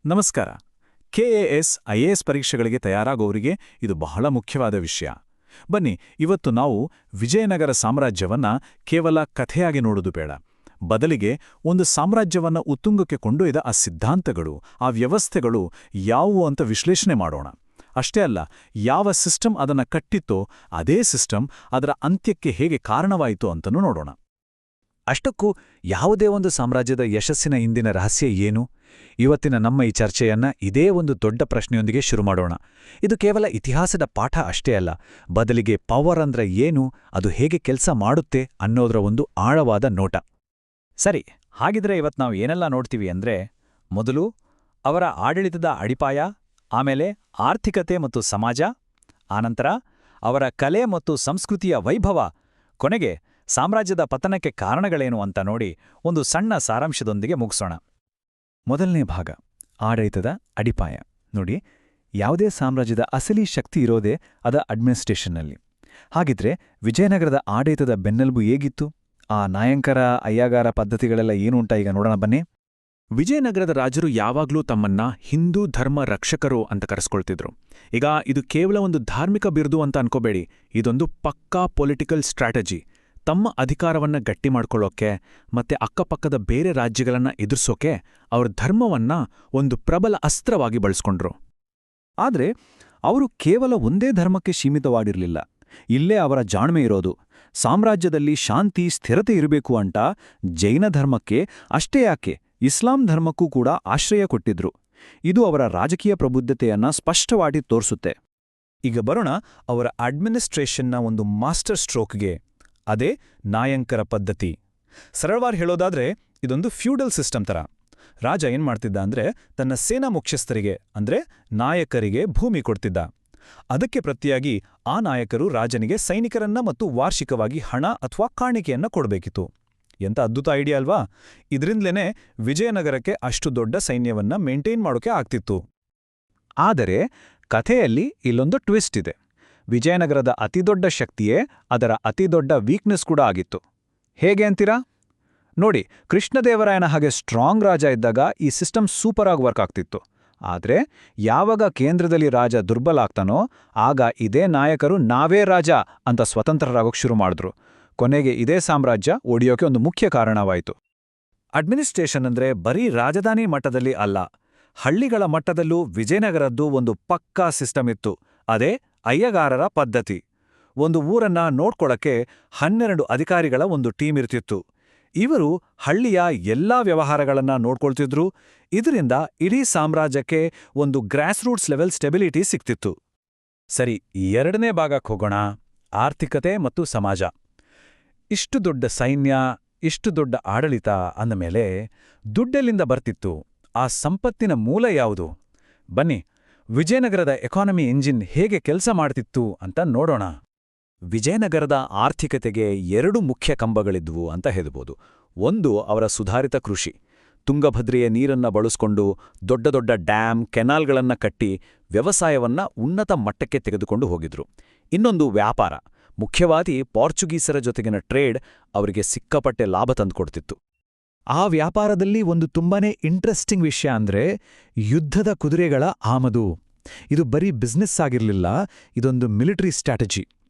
ನಮಸ್ಕಾರ. KAS, IAS ಪರೀಕ್ಷೆಗಳಿಗೆ ತಯಾರಾಗೋರಿಗೆ ಇದು ಬಹಳ ಮುಖ್ಯವಾದ ವಿಷಯ. ಬನ್ನಿ, ಇವತ್ತು ನಾವು ವಿಜಯನಗರ ಸಾಮ್ರಾಜ್ಯವನ್ನ ಕೇವಲ ಕಥೆಯಾಗಿ ನೋಡೋದು ಬೇಡ. ಬದಲಿಗೆ ಒಂದು ಸಾಮ್ರಾಜ್ಯವನ್ನ ಉತ್ತುಂಗಕ್ಕೆ ಕೊಂಡೊಯ್ದ ಆ ಸಿದ್ಧಾಂತಗಳು, ಆ ವ್ಯವಸ್ಥೆಗಳು ಯಾವುವು ಅಂತ ವಿಶ್ಲೇಷಣೆ ಮಾಡೋಣ. ಅಷ್ಟೇ ಅಲ್ಲ, ಯಾವ ಸಿಸ್ಟಮ್ ಅದನ್ನ ಕಟ್ಟಿತ್ತೋ ಅದೇ ಸಿಸ್ಟಮ್ ಅದರ ಅಂತ್ಯಕ್ಕೆ ಹೇಗೆ ಕಾರಣವಾಯಿತು ಅಂತನೂ ನೋಡೋಣ. ಅಷ್ಟಕ್ಕೂ ಯಾವುದೇ ಒಂದು ಸಾಮ್ರಾಜ್ಯದ ಯಶಸ್ಸಿನ ಹಿಂದಿನ ರಹಸ್ಯ ಏನು? ಇವತ್ತಿನ ನಮ್ಮ ಈ ಚರ್ಚೆಯನ್ನ ಇದೇ ಒಂದು ದೊಡ್ಡ ಪ್ರಶ್ನೆಯೊಂದಿಗೆ ಶುರು ಮಾಡೋಣ. ಇದು ಕೇವಲ ಇತಿಹಾಸದ ಪಾಠ ಅಷ್ಟೇ ಅಲ್ಲ, ಬದಲಿಗೆ ಪವರ್ ಅಂದ್ರೆ ಏನು, ಅದು ಹೇಗೆ ಕೆಲಸ ಮಾಡುತ್ತೆ ಅನ್ನೋದರ ಒಂದು ಆಳವಾದ ನೋಟ. ಸರಿ, ಹಾಗಿದ್ರೆ ಇವತ್ತು ನಾವು ಏನೆಲ್ಲ ನೋಡ್ತೀವಿ ಅಂದ್ರೆ, ಮೊದಲು ಅವರ ಆಡಳಿತದ ಅಡಿಪಾಯ, ಆಮೇಲೆ ಆರ್ಥಿಕತೆ ಮತ್ತು ಸಮಾಜ, ಆನಂತರ ಅವರ ಕಲೆ ಮತ್ತು ಸಂಸ್ಕೃತಿಯ ವೈಭವ, ಕೊನೆಗೆ ಸಾಮ್ರಾಜ್ಯದ ಪತನಕ್ಕೆ ಕಾರಣಗಳೇನು ಅಂತ ನೋಡಿ ಒಂದು ಸಣ್ಣ ಸಾರಾಂಶದೊಂದಿಗೆ ಮುಗಿಸೋಣ. ಮೊದಲನೇ ಭಾಗ, ಆಡಳಿತದ ಅಡಿಪಾಯ. ನೋಡಿ, ಯಾವುದೇ ಸಾಮ್ರಾಜ್ಯದ ಅಸಲಿ ಶಕ್ತಿ ಇರೋದೇ ಅದ ಅಡ್ಮಿನಿಸ್ಟ್ರೇಷನ್ನಲ್ಲಿ. ಹಾಗಿದ್ರೆ ವಿಜಯನಗರದ ಆಡಳಿತದ ಬೆನ್ನೆಲುಬು ಹೇಗಿತ್ತು? ಆ ನಾಯಂಕರ ಅಯ್ಯಗಾರ ಪದ್ಧತಿಗಳೆಲ್ಲ ಏನುಂಟ ಈಗ ನೋಡೋಣ ಬನ್ನಿ. ವಿಜಯನಗರದ ರಾಜರು ಯಾವಾಗ್ಲೂ ತಮ್ಮನ್ನ ಹಿಂದೂ ಧರ್ಮ ರಕ್ಷಕರು ಅಂತ ಕರೆಸ್ಕೊಳ್ತಿದ್ರು. ಈಗ ಇದು ಕೇವಲ ಒಂದು ಧಾರ್ಮಿಕ ಬಿರುದು ಅಂತ ಅನ್ಕೋಬೇಡಿ, ಇದೊಂದು ಪಕ್ಕಾ ಪೊಲಿಟಿಕಲ್ ಸ್ಟ್ರಾಟಜಿ. ತಮ್ಮ ಅಧಿಕಾರವನ್ನ ಗಟ್ಟಿ ಮಾಡ್ಕೊಳ್ಳೋಕೆ ಮತ್ತೆ ಅಕ್ಕಪಕ್ಕದ ಬೇರೆ ರಾಜ್ಯಗಳನ್ನ ಎದುರಿಸೋಕೆ ಅವ್ರ ಧರ್ಮವನ್ನ ಒಂದು ಪ್ರಬಲ ಅಸ್ತ್ರವಾಗಿ ಬಳಸ್ಕೊಂಡ್ರು. ಆದ್ರೆ ಅವರು ಕೇವಲ ಒಂದೇ ಧರ್ಮಕ್ಕೆ ಸೀಮಿತವಾಗಿರಲಿಲ್ಲ. ಇಲ್ಲೇ ಅವರ ಜಾಣ್ಮೆ ಇರೋದು. ಸಾಮ್ರಾಜ್ಯದಲ್ಲಿ ಶಾಂತಿ, ಸ್ಥಿರತೆ ಇರಬೇಕು ಅಂತ ಜೈನ ಧರ್ಮಕ್ಕೆ, ಅಷ್ಟೇ ಯಾಕೆ ಇಸ್ಲಾಂ ಧರ್ಮಕ್ಕೂ ಕೂಡ ಆಶ್ರಯ ಕೊಟ್ಟಿದ್ರು. ಇದು ಅವರ ರಾಜಕೀಯ ಪ್ರಬುದ್ಧತೆಯನ್ನ ಸ್ಪಷ್ಟವಾಗಿ ತೋರಿಸುತ್ತೆ. ಈಗ ಬರೋಣ ಅವರ ಅಡ್ಮಿನಿಸ್ಟ್ರೇಷನ್ನ ಒಂದು ಮಾಸ್ಟರ್ ಸ್ಟ್ರೋಕ್ಗೆ. ಅದೇ ನಾಯಂಕರ ಪದ್ಧತಿ. ಸರಳವಾಗಿ ಹೇಳೋದಾದ್ರೆ ಇದೊಂದು ಫ್ಯೂಡಲ್ ಸಿಸ್ಟಮ್ ತರ. ರಾಜ ಏನ್ ಮಾಡ್ತಿದ್ದ ಅಂದ್ರೆ, ತನ್ನ ಸೇನಾ ಮುಖ್ಯಸ್ಥರಿಗೆ ಅಂದ್ರೆ ನಾಯಕರಿಗೆ ಭೂಮಿ ಕೊಡ್ತಿದ್ದ. ಅದಕ್ಕೆ ಪ್ರತಿಯಾಗಿ ಆ ನಾಯಕರು ರಾಜನಿಗೆ ಸೈನಿಕರನ್ನ ಮತ್ತು ವಾರ್ಷಿಕವಾಗಿ ಹಣ ಅಥವಾ ಕಾಣಿಕೆಯನ್ನ ಕೊಡಬೇಕಿತ್ತು. ಎಂತ ಅದ್ಭುತ ಐಡಿಯಾ ಅಲ್ವಾ? ಇದರಿಂದಲೇನೆ ವಿಜಯನಗರಕ್ಕೆ ಅಷ್ಟು ದೊಡ್ಡ ಸೈನ್ಯವನ್ನ ಮೇಂಟೈನ್ ಮಾಡೋಕೆ ಆಗ್ತಿತ್ತು. ಆದರೆ ಕಥೆಯಲ್ಲಿ ಇಲ್ಲೊಂದು ಟ್ವಿಸ್ಟ್ ಇದೆ. ವಿಜಯನಗರದ ಅತಿದೊಡ್ಡ ಶಕ್ತಿಯೇ ಅದರ ಅತಿದೊಡ್ಡ ವೀಕ್ನೆಸ್ ಕೂಡ ಆಗಿತ್ತು. ಹೇಗೆ ಅಂತೀರಾ? ನೋಡಿ, ಕೃಷ್ಣದೇವರಾಯನ ಹಾಗೆ ಸ್ಟ್ರಾಂಗ್ ರಾಜ ಇದ್ದಾಗ ಈ ಸಿಸ್ಟಮ್ ಸೂಪರ್ ಆಗಿ ವರ್ಕ್ ಆಗ್ತಿತ್ತು. ಆದರೆ ಯಾವಾಗ ಕೇಂದ್ರದಲ್ಲಿ ರಾಜ ದುರ್ಬಲ ಆಗ್ತಾನೋ ಆಗ ಇದೇ ನಾಯಕರು ನಾವೇ ರಾಜ ಅಂತ ಸ್ವತಂತ್ರರಾಗೋಕೆ ಶುರು ಮಾಡಿದ್ರು. ಕೊನೆಗೆ ಇದೇ ಸಾಮ್ರಾಜ್ಯ ಒಡೆಯೋಕೆ ಒಂದು ಮುಖ್ಯ ಕಾರಣವಾಯಿತು. ಅಡ್ಮಿನಿಸ್ಟ್ರೇಷನ್ ಅಂದ್ರೆ ಬರೀ ರಾಜಧಾನಿ ಮಟ್ಟದಲ್ಲಿ ಅಲ್ಲ, ಹಳ್ಳಿಗಳ ಮಟ್ಟದಲ್ಲೂ ವಿಜಯನಗರದ್ದು ಒಂದು ಪಕ್ಕಾ ಸಿಸ್ಟಮ್ ಇತ್ತು. ಅದೇ ಅಯ್ಯಗಾರರ ಪದ್ಧತಿ. ಒಂದು ಊರನ್ನ ನೋಡ್ಕೊಳಕ್ಕೆ 12 ಅಧಿಕಾರಿಗಳ ಒಂದು ಟೀಮ್ ಇರ್ತಿತ್ತು. ಇವರು ಹಳ್ಳಿಯ ಎಲ್ಲಾ ವ್ಯವಹಾರಗಳನ್ನ ನೋಡ್ಕೊಳ್ತಿದ್ರು. ಇದರಿಂದ ಇಡೀ ಸಾಮ್ರಾಜ್ಯಕ್ಕೆ ಒಂದು ಗ್ರಾಸ್ ರೂಟ್ಸ್ ಲೆವೆಲ್ ಸ್ಟೆಬಿಲಿಟಿ ಸಿಕ್ತಿತ್ತು. ಸರಿ, ಎರಡನೇ ಭಾಗಕ್ಕೆ ಹೋಗೋಣ, ಆರ್ಥಿಕತೆ ಮತ್ತು ಸಮಾಜ. ಇಷ್ಟು ದೊಡ್ಡ ಸೈನ್ಯ, ಇಷ್ಟು ದೊಡ್ಡ ಆಡಳಿತ ಅಂದಮೇಲೆ ದುಡ್ಡೆಲ್ಲಿಂದ ಬರ್ತಿತ್ತು? ಆ ಸಂಪತ್ತಿನ ಮೂಲ ಯಾವುದು? ಬನ್ನಿ, ವಿಜಯನಗರದ ಎಕಾನಮಿ ಎಂಜಿನ್ ಹೇಗೆ ಕೆಲಸ ಮಾಡ್ತಿತ್ತು ಅಂತ ನೋಡೋಣ. ವಿಜಯನಗರದ ಆರ್ಥಿಕತೆಗೆ 2 ಮುಖ್ಯ ಕಂಬಗಳಿದ್ವು ಅಂತ ಹೇಳ್ಬೋದು. ಒಂದು ಅವರ ಸುಧಾರಿತ ಕೃಷಿ. ತುಂಗಭದ್ರೆಯ ನೀರನ್ನ ಬಳಸ್ಕೊಂಡು ದೊಡ್ಡ ದೊಡ್ಡ ಡ್ಯಾಮ್, ಕೆನಾಲ್ಗಳನ್ನ ಕಟ್ಟಿ ವ್ಯವಸಾಯವನ್ನ ಉನ್ನತ ಮಟ್ಟಕ್ಕೆ ತೆಗೆದುಕೊಂಡು ಹೋಗಿದ್ರು. ಇನ್ನೊಂದು ವ್ಯಾಪಾರ. ಮುಖ್ಯವಾಗಿ ಪೋರ್ಚುಗೀಸರ ಜೊತೆಗಿನ ಟ್ರೇಡ್ ಅವರಿಗೆ ಸಿಕ್ಕಾಪಟ್ಟೆ ಲಾಭ ತಂದುಕೊಡ್ತಿತ್ತು. ಆ ವ್ಯಾಪಾರದಲ್ಲಿ ಒಂದು ತುಂಬಾನೇ ಇಂಟ್ರೆಸ್ಟಿಂಗ್ ವಿಷಯ ಅಂದ್ರೆ ಯುದ್ಧದ ಕುದುರೆಗಳ ಆಮದು. ಇದು ಬರೀ ಬಿಸ್ನೆಸ್ ಆಗಿರಲಿಲ್ಲ, ಇದೊಂದು ಮಿಲಿಟರಿ ಸ್ಟ್ರಾಟಜಿ.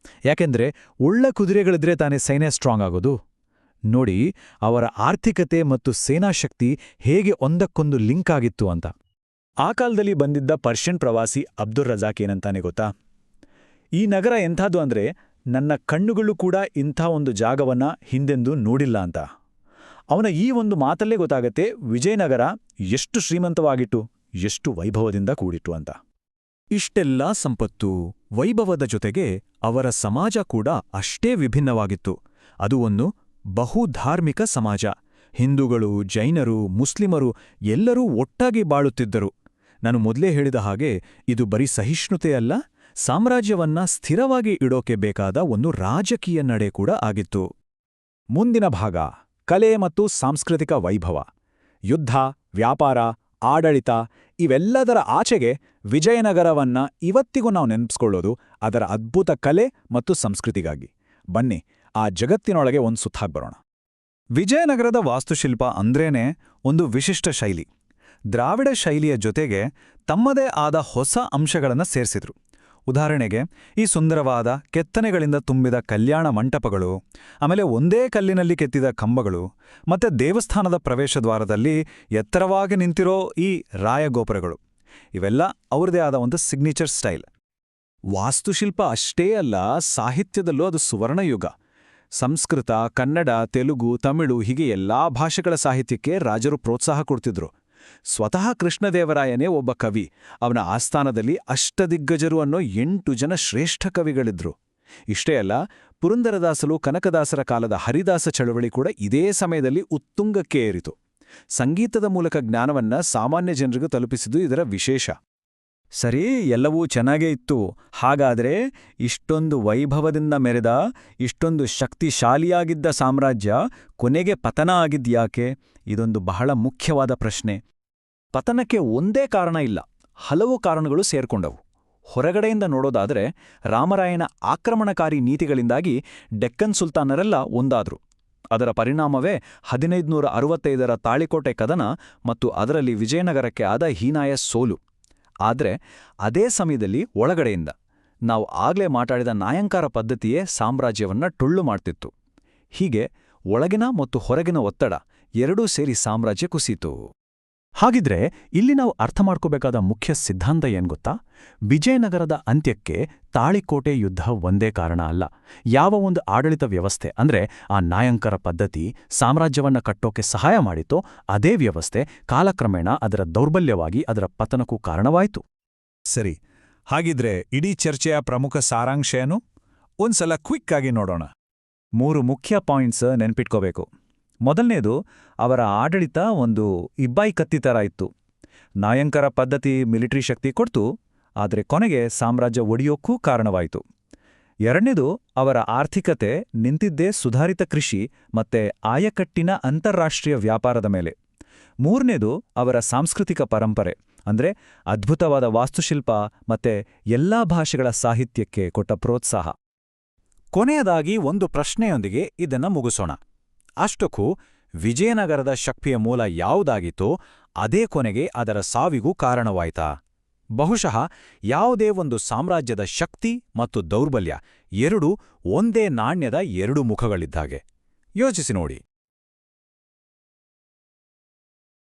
ಯಾಕೆಂದ್ರೆ ಒಳ್ಳೆ ಕುದುರೆಗಳಿದ್ರೆ ತಾನೇ ಸೈನ್ಯ ಸ್ಟ್ರಾಂಗ್ ಆಗೋದು. ನೋಡಿ, ಅವರ ಆರ್ಥಿಕತೆ ಮತ್ತು ಸೇನಾಶಕ್ತಿ ಹೇಗೆ ಒಂದಕ್ಕೊಂದು ಲಿಂಕ್ ಆಗಿತ್ತು ಅಂತ. ಆ ಕಾಲದಲ್ಲಿ ಬಂದಿದ್ದ ಪರ್ಷಿಯನ್ ಪ್ರವಾಸಿ ಅಬ್ದುಲ್ ರಜಾಕ್ ಏನಂತಾನೆ ಗೊತ್ತಾ? ಈ ನಗರ ಎಂಥದ್ದು ಅಂದ್ರೆ ನನ್ನ ಕಣ್ಣುಗಳು ಕೂಡ ಇಂಥ ಒಂದು ಜಾಗವನ್ನ ಹಿಂದೆಂದೂ ನೋಡಿಲ್ಲ ಅಂತ. ಅವನ ಈ ಒಂದು ಮಾತಲ್ಲೇ ಗೊತ್ತಾಗತ್ತೆ ವಿಜಯನಗರ ಎಷ್ಟು ಶ್ರೀಮಂತವಾಗಿತ್ತು, ಎಷ್ಟು ವೈಭವದಿಂದ ಕೂಡಿತ್ತು ಅಂತ. ಇಷ್ಟೆಲ್ಲಾ ಸಂಪತ್ತು, ವೈಭವದ ಜೊತೆಗೆ ಅವರ ಸಮಾಜ ಕೂಡ ಅಷ್ಟೇ ವಿಭಿನ್ನವಾಗಿತ್ತು. ಅದು ಒಂದು ಬಹುಧಾರ್ಮಿಕ ಸಮಾಜ. ಹಿಂದೂಗಳು, ಜೈನರು, ಮುಸ್ಲಿಮರು ಎಲ್ಲರೂ ಒಟ್ಟಾಗಿ ಬಾಳುತ್ತಿದ್ದರು. ನಾನು ಮೊದಲೇ ಹೇಳಿದ ಹಾಗೆ ಇದು ಬರೀ ಸಹಿಷ್ಣುತೆಯಲ್ಲ, ಸಾಮ್ರಾಜ್ಯವನ್ನ ಸ್ಥಿರವಾಗಿ ಇಡೋಕೆ ಬೇಕಾದ ಒಂದು ರಾಜಕೀಯ ನಡೆ ಕೂಡ ಆಗಿತ್ತು. ಮುಂದಿನ ಭಾಗ, ಕಲೆ ಮತ್ತು ಸಾಂಸ್ಕೃತಿಕ ವೈಭವ. ಯುದ್ಧ, ವ್ಯಾಪಾರ, ಆಡಳಿತ ಇವೆಲ್ಲದರ ಆಚೆಗೆ ವಿಜಯನಗರವನ್ನ ಇವತ್ತಿಗೂ ನಾವು ನೆನಪಿಸ್ಕೊಳ್ಳೋದು ಅದರ ಅದ್ಭುತ ಕಲೆ ಮತ್ತು ಸಂಸ್ಕೃತಿಗಾಗಿ. ಬನ್ನಿ, ಆ ಜಗತ್ತಿನೊಳಗೆ ಒಂದು ಸುತ್ತಾಗ್ಬರೋಣ. ವಿಜಯನಗರದ ವಾಸ್ತುಶಿಲ್ಪ ಅಂದ್ರೇನೆ ಒಂದು ವಿಶಿಷ್ಟ ಶೈಲಿ. ದ್ರಾವಿಡ ಶೈಲಿಯ ಜೊತೆಗೆ ತಮ್ಮದೇ ಆದ ಹೊಸ ಅಂಶಗಳನ್ನು ಸೇರಿಸಿದ್ರು. ಉದಾಹರಣೆಗೆ, ಈ ಸುಂದರವಾದ ಕೆತ್ತನೆಗಳಿಂದ ತುಂಬಿದ ಕಲ್ಯಾಣ ಮಂಟಪಗಳು, ಆಮೇಲೆ ಒಂದೇ ಕಲ್ಲಿನಲ್ಲಿ ಕೆತ್ತಿದ ಕಂಬಗಳು, ಮತ್ತೆ ದೇವಸ್ಥಾನದ ಪ್ರವೇಶದ್ವಾರದಲ್ಲಿ ಎತ್ತರವಾಗಿ ನಿಂತಿರೋ ಈ ರಾಯಗೋಪುರಗಳು, ಇವೆಲ್ಲ ಅವ್ರದೇ ಆದ ಒಂದು ಸಿಗ್ನೇಚರ್ ಸ್ಟೈಲ್. ವಾಸ್ತುಶಿಲ್ಪ ಅಷ್ಟೇ ಅಲ್ಲ, ಸಾಹಿತ್ಯದಲ್ಲೂ ಅದು ಸುವರ್ಣಯುಗ. ಸಂಸ್ಕೃತ, ಕನ್ನಡ, ತೆಲುಗು, ತಮಿಳು ಹೀಗೆ ಎಲ್ಲಾ ಭಾಷೆಗಳ ಸಾಹಿತ್ಯಕ್ಕೆ ರಾಜರು ಪ್ರೋತ್ಸಾಹ ಕೊಡ್ತಿದ್ರು. ಸ್ವತಃ ಕೃಷ್ಣದೇವರಾಯನೇ ಒಬ್ಬ ಕವಿ. ಅವನ ಆಸ್ಥಾನದಲ್ಲಿ ಅಷ್ಟದಿಗ್ಗಜರು ಅನ್ನೋ 8 ಜನ ಶ್ರೇಷ್ಠ ಕವಿಗಳಿದ್ರು. ಇಷ್ಟೇ ಅಲ್ಲ, ಪುರಂದರದಾಸರು, ಕನಕದಾಸರ ಕಾಲದ ಹರಿದಾಸ ಚಳವಳಿ ಕೂಡ ಇದೇ ಸಮಯದಲ್ಲಿ ಉತ್ತುಂಗಕ್ಕೆ ಏರಿತು. ಸಂಗೀತದ ಮೂಲಕ ಜ್ಞಾನವನ್ನ ಸಾಮಾನ್ಯ ಜನರಿಗೂ ತಲುಪಿಸಿದ್ದು ಇದರ ವಿಶೇಷ. ಸರಿ, ಎಲ್ಲವೂ ಚೆನ್ನಾಗೇ ಇತ್ತು. ಹಾಗಾದ್ರೆ ಇಷ್ಟೊಂದು ವೈಭವದಿಂದ ಮೆರೆದ, ಇಷ್ಟೊಂದು ಶಕ್ತಿಶಾಲಿಯಾಗಿದ್ದ ಸಾಮ್ರಾಜ್ಯ ಕೊನೆಗೆ ಪತನ ಆಗಿದ್ಯಾಕೆ? ಇದೊಂದು ಬಹಳ ಮುಖ್ಯವಾದ ಪ್ರಶ್ನೆ. ಪತನಕ್ಕೆ ಒಂದೇ ಕಾರಣ ಇಲ್ಲ, ಹಲವು ಕಾರಣಗಳು ಸೇರ್ಕೊಂಡವು. ಹೊರಗಡೆಯಿಂದ ನೋಡೋದಾದರೆ ರಾಮರಾಯನ ಆಕ್ರಮಣಕಾರಿ ನೀತಿಗಳಿಂದಾಗಿ ಡೆಕ್ಕನ್ ಸುಲ್ತಾನರೆಲ್ಲ ಒಂದಾದ್ರು. ಅದರ ಪರಿಣಾಮವೇ 1565ರ ತಾಳಿಕೋಟೆ ಕದನ ಮತ್ತು ಅದರಲ್ಲಿ ವಿಜಯನಗರಕ್ಕೆ ಆದ ಹೀನಾಯ ಸೋಲು. ಆದರೆ ಅದೇ ಸಮಯದಲ್ಲಿ ಒಳಗಡೆಯಿಂದ ನಾವು ಆಗ್ಲೇ ಮಾತಾಡಿದ ನಾಯಂಕಾರ ಪದ್ಧತಿಯೇ ಸಾಮ್ರಾಜ್ಯವನ್ನ ಟೊಳ್ಳು ಮಾಡ್ತಿತ್ತು. ಹೀಗೆ ಒಳಗಿನ ಮತ್ತು ಹೊರಗಿನ ಒತ್ತಡ ಎರಡೂ ಸೇರಿ ಸಾಮ್ರಾಜ್ಯ ಕುಸಿತು. ಹಾಗಿದ್ರೆ ಇಲ್ಲಿ ನಾವು ಅರ್ಥ ಮಾಡ್ಕೋಬೇಕಾದ ಮುಖ್ಯ ಸಿದ್ಧಾಂತ ಏನ್ಗೊತ್ತಾ? ವಿಜಯನಗರದ ಅಂತ್ಯಕ್ಕೆ ತಾಳಿಕೋಟೆ ಯುದ್ಧ ಒಂದೇ ಕಾರಣ ಅಲ್ಲ. ಯಾವ ಒಂದು ಆಡಳಿತ ವ್ಯವಸ್ಥೆ ಅಂದ್ರೆ ಆ ನಾಯಂಕರ ಪದ್ಧತಿ ಸಾಮ್ರಾಜ್ಯವನ್ನ ಕಟ್ಟೋಕೆ ಸಹಾಯ ಮಾಡಿತೋ ಅದೇ ವ್ಯವಸ್ಥೆ ಕಾಲಕ್ರಮೇಣ ಅದರ ದೌರ್ಬಲ್ಯವಾಗಿ ಅದರ ಪತನಕ್ಕೂ ಕಾರಣವಾಯಿತು. ಸರಿ, ಹಾಗಿದ್ರೆ ಇಡೀ ಚರ್ಚೆಯ ಪ್ರಮುಖ ಸಾರಾಂಶ ಏನು? ಒಂದ್ಸಲ ಕ್ವಿಕ್ ಆಗಿ ನೋಡೋಣ. 3 ಮುಖ್ಯ ಪಾಯಿಂಟ್ಸ್ ನೆನ್ಪಿಟ್ಕೋಬೇಕು. ಮೊದಲನೇದು, ಅವರ ಆಡಳಿತ ಒಂದು ಇಬ್ಬಾಯಿ ಕತ್ತಿ ಥರ ಇತ್ತು. ನಾಯಂಕರ ಪದ್ಧತಿ ಮಿಲಿಟರಿ ಶಕ್ತಿ ಕೊಡ್ತು, ಆದರೆ ಕೊನೆಗೆ ಸಾಮ್ರಾಜ್ಯ ಒಡೆಯೋಕ್ಕೂ ಕಾರಣವಾಯಿತು. ಎರಡನೇದು, ಅವರ ಆರ್ಥಿಕತೆ ನಿಂತಿದ್ದೇ ಸುಧಾರಿತ ಕೃಷಿ ಮತ್ತೆ ಆಯಕಟ್ಟಿನ ಅಂತಾರಾಷ್ಟ್ರೀಯ ವ್ಯಾಪಾರದ ಮೇಲೆ. ಮೂರನೇದು, ಅವರ ಸಾಂಸ್ಕೃತಿಕ ಪರಂಪರೆ, ಅಂದ್ರೆ ಅದ್ಭುತವಾದ ವಾಸ್ತುಶಿಲ್ಪ ಮತ್ತೆ ಎಲ್ಲಾ ಭಾಷೆಗಳ ಸಾಹಿತ್ಯಕ್ಕೆ ಕೊಟ್ಟ ಪ್ರೋತ್ಸಾಹ. ಕೊನೆಯದಾಗಿ ಒಂದು ಪ್ರಶ್ನೆಯೊಂದಿಗೆ ಇದನ್ನ ಮುಗಿಸೋಣ. ಅಷ್ಟಕ್ಕೂ ವಿಜಯನಗರದ ಶಕ್ತಿಯ ಮೂಲ ಯಾವುದಾಗಿತ್ತೋ ಅದೇ ಕೊನೆಗೆ ಅದರ ಸಾವಿಗೂ ಕಾರಣವಾಯ್ತಾ? ಬಹುಶಃ ಯಾವುದೇ ಒಂದು ಸಾಮ್ರಾಜ್ಯದ ಶಕ್ತಿ ಮತ್ತು ದೌರ್ಬಲ್ಯ ಎರಡೂ ಒಂದೇ ನಾಣ್ಯದ 2 ಮುಖಗಳಿದ್ದಾಗೆ. ಯೋಚಿಸಿ ನೋಡಿ.